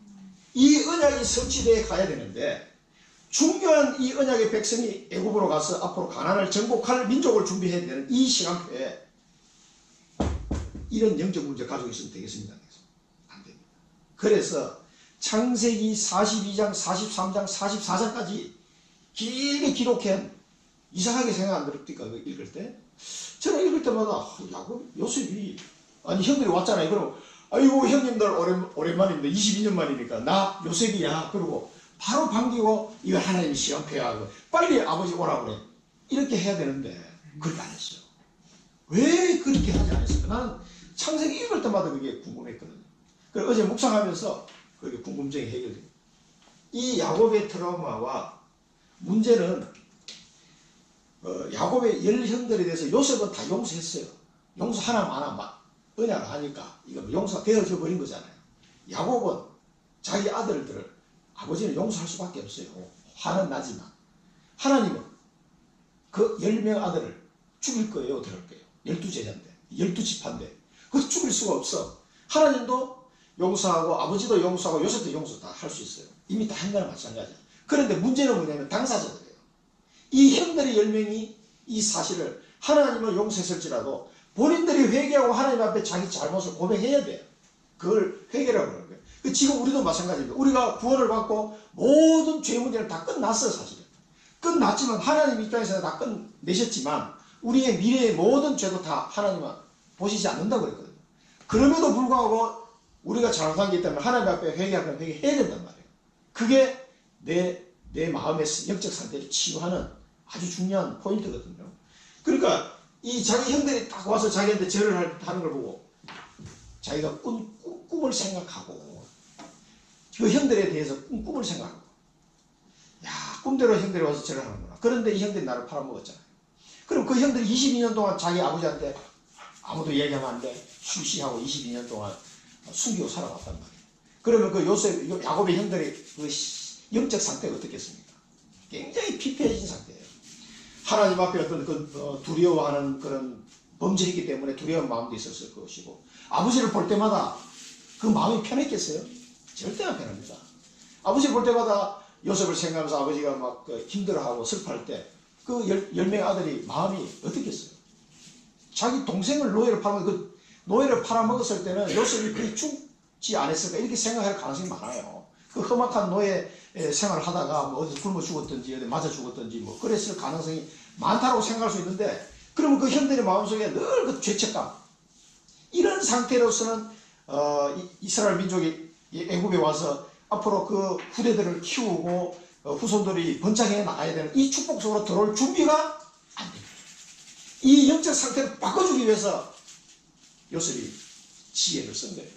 이 언약이 성취되어 가야 되는데, 중요한 이 언약의 백성이 애굽으로 가서 앞으로 가나안을 정복할 민족을 준비해야 되는 이 시간표에 이런 영적 문제 가지고 있으면 되겠습니다. 안 됩니다. 그래서 창세기 42장, 43장, 44장까지 길게 기록한, 이상하게 생각 안 들었니까 읽을 때? 저는 읽을 때마다 야곱, 요셉이, 아니 형들이 왔잖아요. 그럼 아이고 형님들 오랜만입니다. 22년 만이니까 나 요셉이야. 그러고 바로 반기고 이거 하나님이 시험패야. 빨리 아버지 오라고 그래. 이렇게 해야 되는데 그렇게 안 했어요. 왜 그렇게 하지 않았을까? 나는 창세기 읽을 때마다 그게 궁금했거든요. 그래서 어제 묵상하면서 그게 궁금증이 해결돼요. 이 야곱의 트라우마와 문제는 야곱의 10형들에 대해서 요셉은 다 용서했어요. 용서 하나 언약을 하니까 이거 용서가 되어져 버린 거잖아요. 야곱은 자기 아들들을, 아버지는 용서할 수밖에 없어요. 화는 나지만 하나님은 그 10명 아들을 죽일 거예요, 어떻게 할 거예요? 12제자인데 12지파인데 그거 죽일 수가 없어. 하나님도 용서하고 아버지도 용서하고 요셉도 용서 다 할 수 있어요. 이미 다 한 거나 마찬가지야. 그런데 문제는 뭐냐면 당사자들이에요. 이 형들이 10명이 이 사실을 하나님을 용서했을지라도 본인들이 회개하고 하나님 앞에 자기 잘못을 고백해야 돼요. 그걸 회개라고 그러는 거예요. 지금 우리도 마찬가지입니다. 우리가 구원을 받고 모든 죄 문제는 다 끝났어요. 사실은 끝났지만 하나님 입장에서는 다 끝내셨지만 우리의 미래의 모든 죄도 다 하나님은 보시지 않는다고 그랬거든요. 그럼에도 불구하고 우리가 잘못한 게 있다면 하나님 앞에 회개하면 회개해야 된단 말이에요. 그게 내 마음의 영적 상태를 치유하는 아주 중요한 포인트거든요. 그러니까 이 자기 형들이 딱 와서 자기한테 절을 하는 걸 보고 자기가 꿈을 생각하고 그 형들에 대해서 꿈을 생각하고, 야, 꿈대로 형들이 와서 절을 하는구나. 그런데 이 형들이 나를 팔아먹었잖아요. 그럼 그 형들이 22년 동안 자기 아버지한테 아무도 얘기하면 안 돼. 쉬쉬하고 22년 동안 숨기고 살아왔단 말이에요. 그러면 그 야곱의 형들의 그 영적 상태가 어떻겠습니까? 굉장히 피폐해진 상태예요. 하나님 앞에 어떤 두려워하는 그런 범죄이기 때문에 두려운 마음도 있었을 것이고, 아버지를 볼 때마다 그 마음이 편했겠어요? 절대 안 편합니다. 아버지를 볼 때마다 요셉을 생각하면서 아버지가 막 힘들어하고 슬퍼할 때 그 10명의 아들이 마음이 어떻겠어요? 자기 동생을 노예를 팔아먹었을 때는 요셉이 거의 죽지 않았을까 이렇게 생각할 가능성이 많아요. 그 험악한 노예 생활을 하다가 뭐 어디서 굶어 죽었든지 어디 맞아 죽었든지 뭐 그랬을 가능성이 많다고 생각할 수 있는데, 그러면 그 현대의 마음속에 늘 그 죄책감, 이런 상태로서는 이스라엘 민족이 애굽에 와서 앞으로 그 후대들을 키우고 후손들이 번창해 나가야 되는 이 축복 속으로 들어올 준비가 안 됩니다. 이 영적 상태를 바꿔주기 위해서 요셉이 지혜를 쓴 거예요.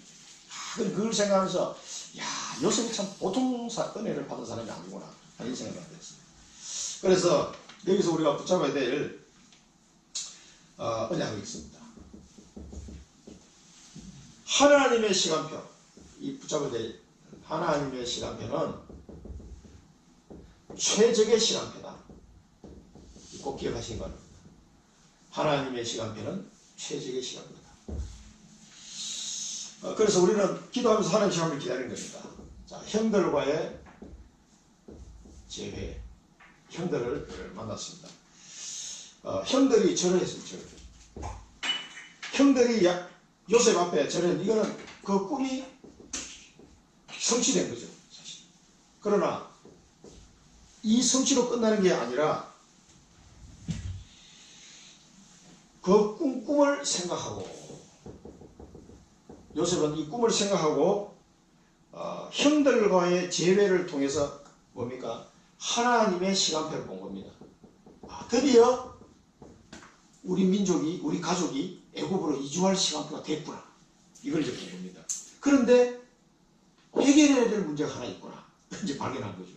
그걸 생각하면서 야, 요셉이 참 보통 은혜를 받은 사람이 아니구나 하는 생각이 들었어요. 그래서 여기서 우리가 붙잡아야 될 언약이 있습니다. 하나님의 시간표, 이 붙잡을 때 하나님의 시간표는 최적의 시간표다. 꼭 기억하시기 바랍니다. 하나님의 시간표는 최적의 시간표다. 그래서 우리는 기도하면서 하나님의 시간표를 기다리는 겁니다. 자, 형들과의 재회, 형들을 만났습니다. 형들이 절을 했습니다. 형들이 요셉 앞에 절을, 이거는 그 꿈이 성취된 거죠, 사실. 그러나 이 성취로 끝나는 게 아니라 그 꿈을 생각하고, 요셉은 이 꿈을 생각하고 형들과의 재회를 통해서 뭡니까? 하나님의 시간표를 본 겁니다. 드디어 우리 민족이, 우리 가족이 애굽으로 이주할 시간표가 됐구나. 이걸 이제 본 겁니다. 그런데 해결해야 될 문제가 하나 있구나. 이제 발견한 거죠.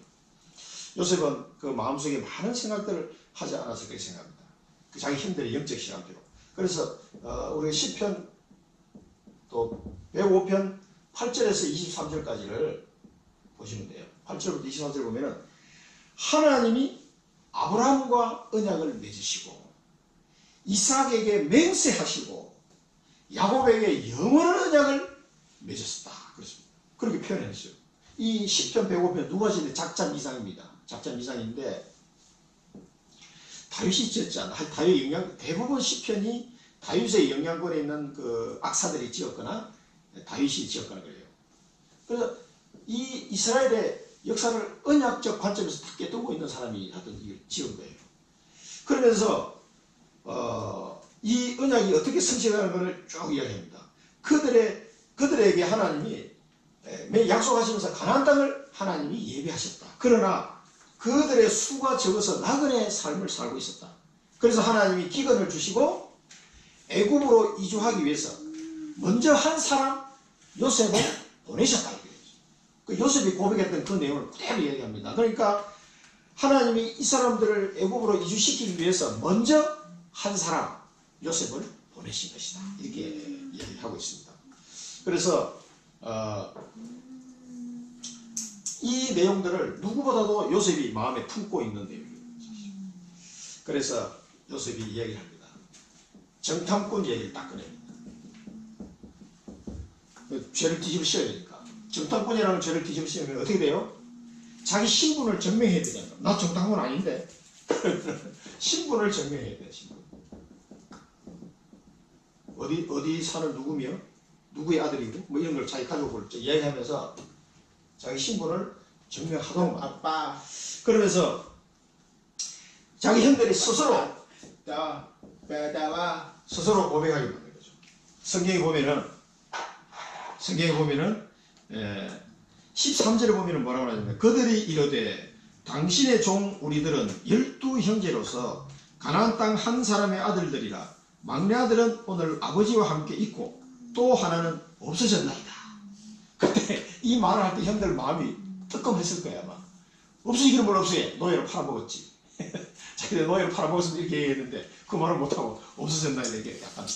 요셉은 그 마음속에 많은 생각들을 하지 않아서 그렇게 생각합니다. 그 자기 힘들의 영적 시간표로. 그래서 우리 시편 또 105편 8절에서 23절까지를 보시면 돼요. 8절부터 23절 보면은 하나님이 아브라함과 언약을 맺으시고 이삭에게 맹세하시고 야곱에게 영원한 언약을 맺으셨다. 그렇습니다. 그렇게 표현했어요. 이 시편 105편 누가 지은 작자 미상입니다. 작자 미상인데 다윗이 지었지 않나? 다윗 영향, 대부분 시편이 다윗의 영향권에 있는 그 악사들이 지었거나 다윗이 지었거나 그래요. 그래서 이 이스라엘의 역사를 언약적 관점에서 다 깨닫고 있는 사람이 하여튼 이걸 지은 거예요. 그러면서 이 언약이 어떻게 성취되는 것을 쭉 이야기합니다. 그들에게 하나님이 약속하시면서 가나안 땅을 하나님이 예비하셨다. 그러나 그들의 수가 적어서 나그네의 삶을 살고 있었다. 그래서 하나님이 기근을 주시고 애굽으로 이주하기 위해서 먼저 한 사람 요셉을 보내셨다. 그 요셉이 고백했던 그 내용을 그대로 얘기합니다. 그러니까 하나님이 이 사람들을 애굽으로 이주시키기 위해서 먼저 한 사람 요셉을 보내신 것이다. 이렇게 얘기하고 있습니다. 그래서 이 내용들을 누구보다도 요셉이 마음에 품고 있는 내용입니다. 그래서 요셉이 이야기를 합니다. 정탐꾼 얘기를 딱 꺼냅니다. 죄를 뒤집어 씌워야 되니까. 정탐꾼이라는 죄를 뒤집어 씌우면 어떻게 돼요? 자기 신분을 증명해야 되잖아요. 나 정탐꾼 아닌데. 신분을 증명해야 돼. 신분. 어디 사는 누구며 누구의 아들이고 뭐 이런 걸 자기 가족을 이야기하면서 자기 신분을 증명하도록 아빠. 그러면서 자기 형들이 스스로 고백하게 만든 거죠. 성경에 보면은 13절에 보면은 뭐라고 하냐면 그들이 이르되 당신의 종 우리들은 12형제로서 가나안 땅 한 사람의 아들들이라 막내 아들은 오늘 아버지와 함께 있고 또 하나는 없어졌나이다. 그때 이 말을 할 때 형들 마음이 뜨끔했을 거야 아마. 없어지기는 뭘 없애. 노예로 팔아먹었지. 자기들 노예로 팔아먹었으면 이렇게 얘기했는데 그 말을 못하고 없어졌나이다. 이게 약간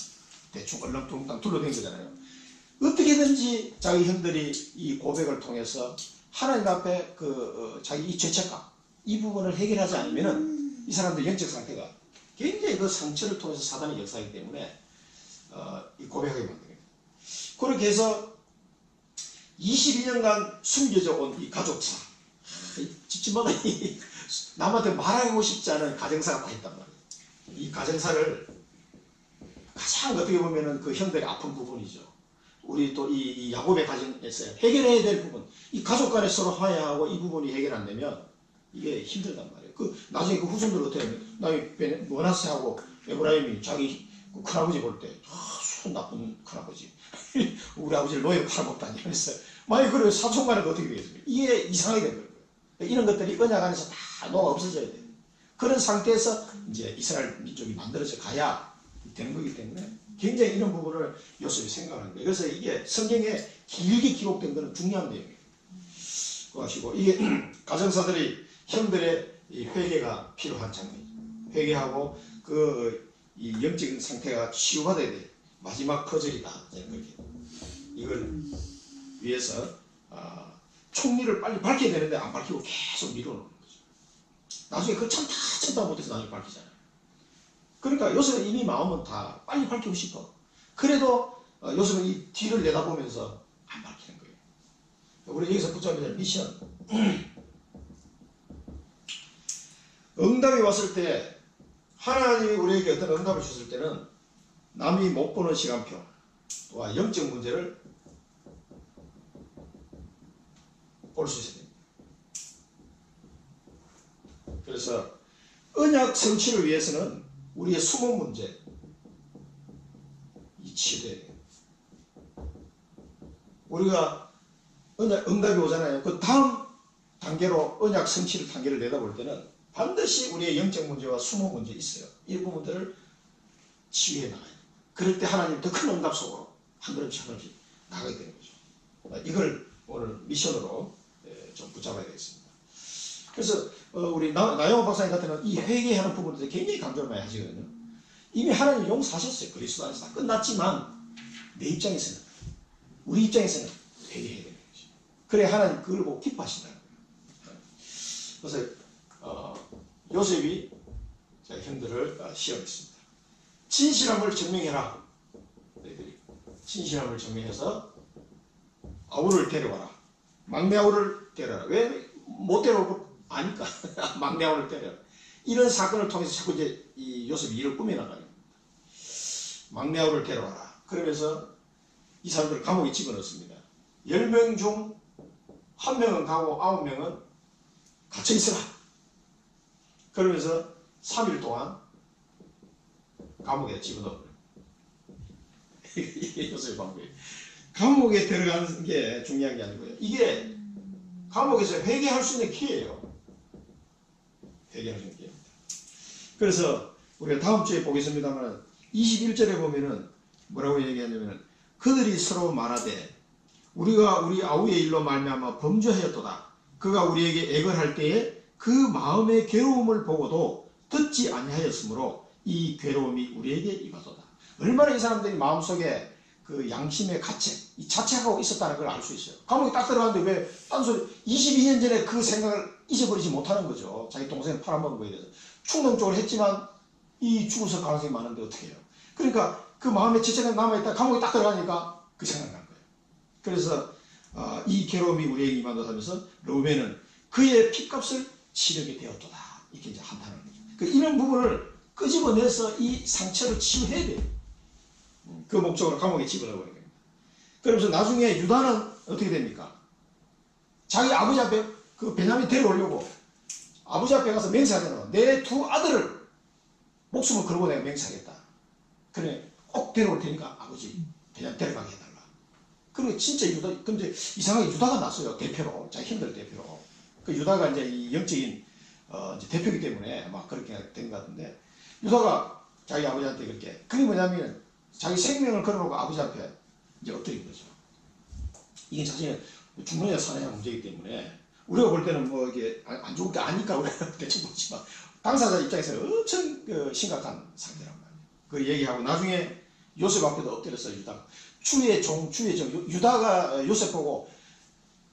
대충 얼렁뚱땅 둘러댄 거잖아요. 어떻게든지 자기 형들이 이 고백을 통해서 하나님 앞에 자기 이 죄책감 이 부분을 해결하지 않으면은 이 사람들 영적 상태가 굉장히 그 상처를 통해서 사단의 역사이기 때문에 이 고백하게 만든 거예요. 그렇게 해서 22년간 숨겨져 온 이 가족사, 집집마다 남한테 말하고 싶지 않은 가정사가 다 있단 말이에요. 이 가정사를 가장 어떻게 보면은 그 형들의 아픈 부분이죠. 우리 또 이 야곱의 가정에서 해결해야 될 부분, 이 가족 간에 서로 화해하고 이 부분이 해결 안 되면 이게 힘들단 말이에요. 나중에 그 후손들 어떻게 하면, 나중에 머나세하고 에브라임이 자기 그 큰아버지 볼 때, 손 나쁜 큰아버지. 우리 아버지를 노예로 팔아먹다니. 그래서, 만약에 그래 사촌 간에도 어떻게 되겠습니까? 이게 이상하게 되는 거예요. 이런 것들이 언약 안에서 다 녹아 없어져야 돼요. 그런 상태에서 이제 이스라엘 민족이 만들어져 가야 되는 거기 때문에 굉장히 이런 부분을 요셉이 생각하는 거예요. 그래서 이게 성경에 길게 기록된 것은 중요한 내용이에요. 그것이고, 이게 가정사들이 형들의 이 회개가 필요한 장면이죠. 회개하고 이 영적인 상태가 치유받아야 돼. 마지막 퍼즐이다. 이걸 위해서 총리를 빨리 밝혀야 되는데 안 밝히고 계속 미뤄놓는 거죠. 나중에 그 참다 못해서 나중에 밝히잖아요. 그러니까 요셉은 이미 마음은 다 빨리 밝히고 싶어. 그래도 요셉은 이 뒤를 내다보면서 안 밝히는 거예요. 우리 여기서 붙잡아야 될 미션. 응답이 왔을 때 하나님이 우리에게 어떤 응답을 주셨을 때는 남이 못 보는 시간표 또한 영적 문제를 볼 수 있어야 됩니다. 그래서 언약 성취를 위해서는 우리의 숨은 문제 이 치유돼야 돼요. 우리가 언약 응답이 오잖아요. 그 다음 단계로 언약 성취를 단계를 내다볼 때는 반드시 우리의 영적 문제와 숨은 문제 있어요. 이 부분들을 치유해 나가요. 그럴 때 하나님 더 큰 응답 속으로 한 걸음씩 한 걸음씩 나가게 되는 거죠. 이걸 오늘 미션으로 좀 붙잡아야 되겠습니다. 그래서 우리 나영호 박사님 같은 경우는 이 회개하는 부분에 굉장히 강조를 많이 하시거든요. 이미 하나님 용서하셨어요. 그리스도 안에서 다 끝났지만 내 입장에서는 우리 입장에서는 회개해야 되는 거죠. 그래 하나님 그걸 보고 기뻐하신다는 거예요. 그래서 요셉이 형들을 시험했습니다. 진실함을 증명해라. 너희들이 진실함을 증명해서 아우를 데려와라. 막내 아우를 데려와라. 왜 못 데려오고 아니까 막내 아우를 데려와라. 이런 사건을 통해서 자꾸 이제 이 요셉이 일을 꾸며나가요. 막내 아우를 데려와라. 그러면서 이 사람들을 감옥에 집어넣습니다. 10명 중 1명은 가고 9명은 갇혀 있어라. 그러면서 3일 동안 감옥에 집어넣어요. 이게 요셉의 방법이에요. 감옥에 들어가는 게 중요한 게 아니고요. 이게 감옥에서 회개할 수 있는 기회예요. 회개할 수 있는 기회입니다. 그래서 우리가 다음 주에 보겠습니다만 21절에 보면은 뭐라고 얘기하냐면은 그들이 서로 말하되 우리가 우리 아우의 일로 말미암아 범죄하였도다. 그가 우리에게 액을 할 때에 그 마음의 괴로움을 보고도 듣지 아니하였으므로 이 괴로움이 우리에게 임하도다. 얼마나 이 사람들이 마음속에 그 양심의 가책, 이 자책하고 있었다는 걸 알 수 있어요. 감옥에 딱 들어갔는데 왜 딴소리 22년 전에 그 생각을 잊어버리지 못하는 거죠. 자기 동생 팔아먹은 거에 대해서. 충동적으로 했지만 이 죽었을 가능성이 많은데 어떻게 해요. 그러니까 그 마음에 죄책감이 남아있다 가목에 딱 들어가니까 그 생각이 난 거예요. 그래서 이 괴로움이 우리에게 임한다 하면서 르우벤은 그의 피값을 치르게 되었도다. 이렇게 이제 한탄하는 거죠. 이런 부분을 끄집어내서 이 상처를 치유해야 돼요. 그 목적으로 감옥에 집어넣어버린 겁니다. 그러면서 나중에 유다는 어떻게 됩니까? 자기 아버지 앞에 그 베냐민 데려오려고 아버지 앞에 가서 맹세하잖아. 내 두 아들을 목숨을 걸고 내가 맹세하겠다. 그래 꼭 데려올 테니까 아버지 베냐민 데려가게 해달라. 그리고 진짜 유다, 근데 이상하게 유다가 났어요. 대표로. 자기 힘들 대표로. 그 유다가 이제 이 영적인 이제 대표이기 때문에 막 그렇게 된 것 같은데 유다가 자기 아버지한테 그렇게 그게 뭐냐면 자기 생명을 걸어놓고 아버지 앞에 이제 엎드린 거죠. 이게 사실 중론이나 사내의 문제이기 때문에 우리가 볼 때는 뭐 이게 안 좋은 게 아니까 우리가 대충 보지만 당사자 입장에서 엄청 심각한 상태란 말이에요. 그 얘기하고 나중에 요셉 앞에도 엎드렸어요. 유다가 주의 종 유다가 요셉 보고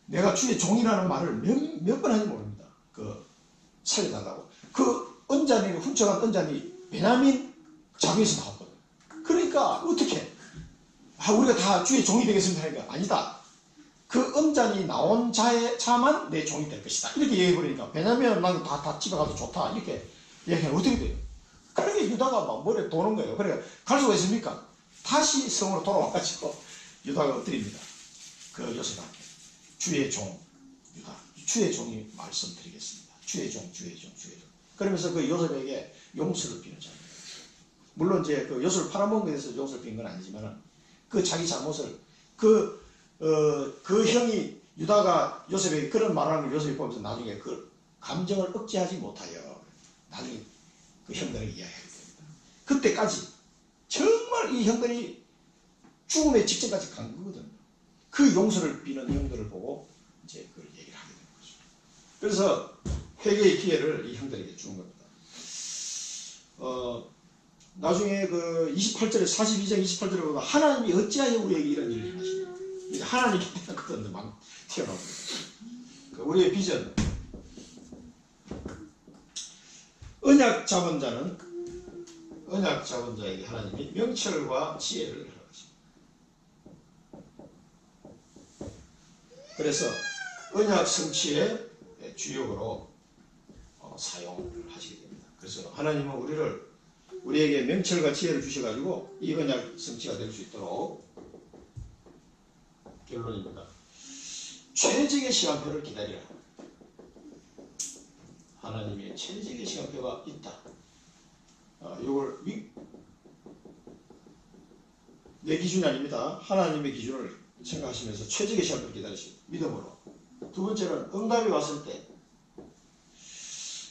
내가 주의 종이라는 말을 몇 번 하는지 모릅니다. 그 살려달라고. 그 언잔이 훔쳐간 언잔이 베냐민 자기에서 나왔거든. 그러니까 어떻게 우리가 다 주의 종이 되겠습니다 하니까 아니다. 그 언잔이 나온 자만 내 종이 될 것이다. 이렇게 얘기해버리니까 베냐민은 난 다 집에 가도 좋다. 이렇게 얘기하면 어떻게 돼요? 그러니까 유다가 막 머리에 도는 거예요. 그러니까 갈 수가 있습니까? 다시 성으로 돌아와가지고 유다가 엎드립니다. 그 요셉한테 주의 종 유다 주의 종이 말씀드리겠습니다. 주의 종. 그러면서 그 요셉에게 용서를 비는 자입니다. 물론 이제 그 요셉을 팔아먹은 것에 대해서 용서를 빈 건 아니지만 그 자기 잘못을 그 형이 유다가 요셉에게 그런 말하는 걸 요셉이 보면서 나중에 그 감정을 억제하지 못하여 나중에 그 형들에게 이야기하게 됩니다. 그때까지 정말 이 형들이 죽음의 직전까지 간 거거든요. 그 용서를 비는 형들을 보고 이제 그걸 얘기를 하게 되는 거죠. 그래서 회개의 기회를 이 형들에게 주는 겁니다. 나중에 그 28절에 42장 28절에 보면 하나님이 어찌하여 우리에게 이런 일을 하시냐. 하나님이 그런데 막 튀어나옵니다. 우리의 비전. 언약 잡은 자에게 하나님이 명철과 지혜를 허락하십니다. 그래서 언약 성취의 주역으로 사용을 하시게 됩니다. 그래서 하나님은 우리에게 명철과 지혜를 주셔가지고 이 언약 성취가 될 수 있도록 결론입니다. 최적의 시간표를 기다리라. 하나님의 최적의 시간표가 있다. 이걸 내 기준이 아닙니다. 하나님의 기준을 생각하시면서 최적의 시간표를 기다리십니다. 믿음으로. 두 번째는 응답이 왔을 때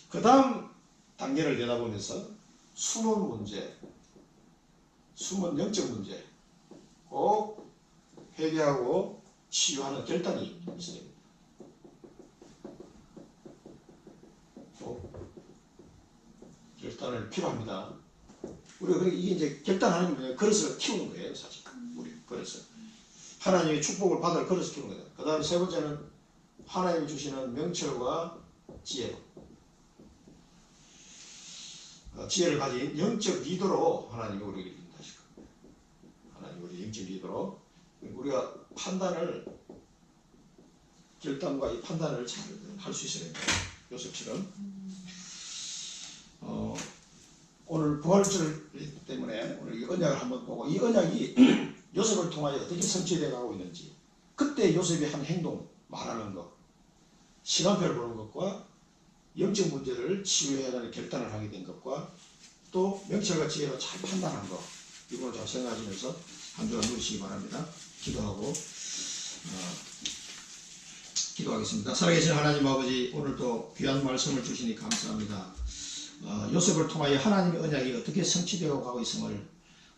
그 다음 단계를 내다보면서 숨은 문제, 숨은 영적 문제 꼭 회개하고 치유하는 결단이 있어야 됩니다. 결단을 필요합니다. 우리가 이게 이제 결단하는 게 그릇을 키우는 거예요, 사실. 우리 그릇을. 하나님의 축복을 받을 그릇을 키우는 거예요. 그 다음 세 번째는 하나님이 주시는 명철과 지혜로. 지혜를 가진 영적 리더로 하나님이 우리에게 인도하실 겁니다. 하나님이 우리 영적 리더로 우리가 결단과 이 판단을 잘 할 수 있어야 됩니다. 요셉처럼. 오늘 부활절 때문에 오늘 이 언약을 한번 보고 이 언약이 요셉을 통하여 어떻게 성취되어 가고 있는지 그때 요셉이 한 행동, 말하는 것, 시간표를 보는 것과 영적 문제를 치유해야 하는 결단을 하게 된 것과 또 명철과 지혜로 잘 판단한 것 이걸 잘 생각하시면서 한 주간 누리시기 바랍니다. 기도하겠습니다. 살아계신 하나님 아버지 오늘도 귀한 말씀을 주시니 감사합니다. 요셉을 통하여 하나님의 언약이 어떻게 성취되어 가고 있음을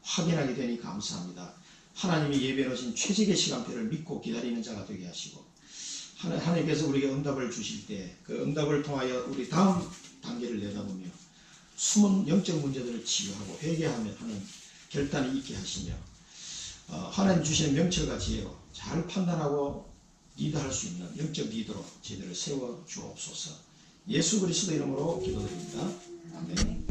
확인하게 되니 감사합니다. 하나님이 예비해 놓으신 최적의 시간표를 믿고 기다리는 자가 되게 하시고 하나님께서 우리에게 응답을 주실 때 그 응답을 통하여 우리 다음 단계를 내다보며 숨은 영적 문제들을 치유하고 회개하며 하는 결단이 있게 하시며 하나님 주시는 명철과 지혜로 잘 판단하고 리드할 수 있는 영적 리더로 저희들을 세워 주옵소서. 예수 그리스도 이름으로 기도드립니다. 아멘.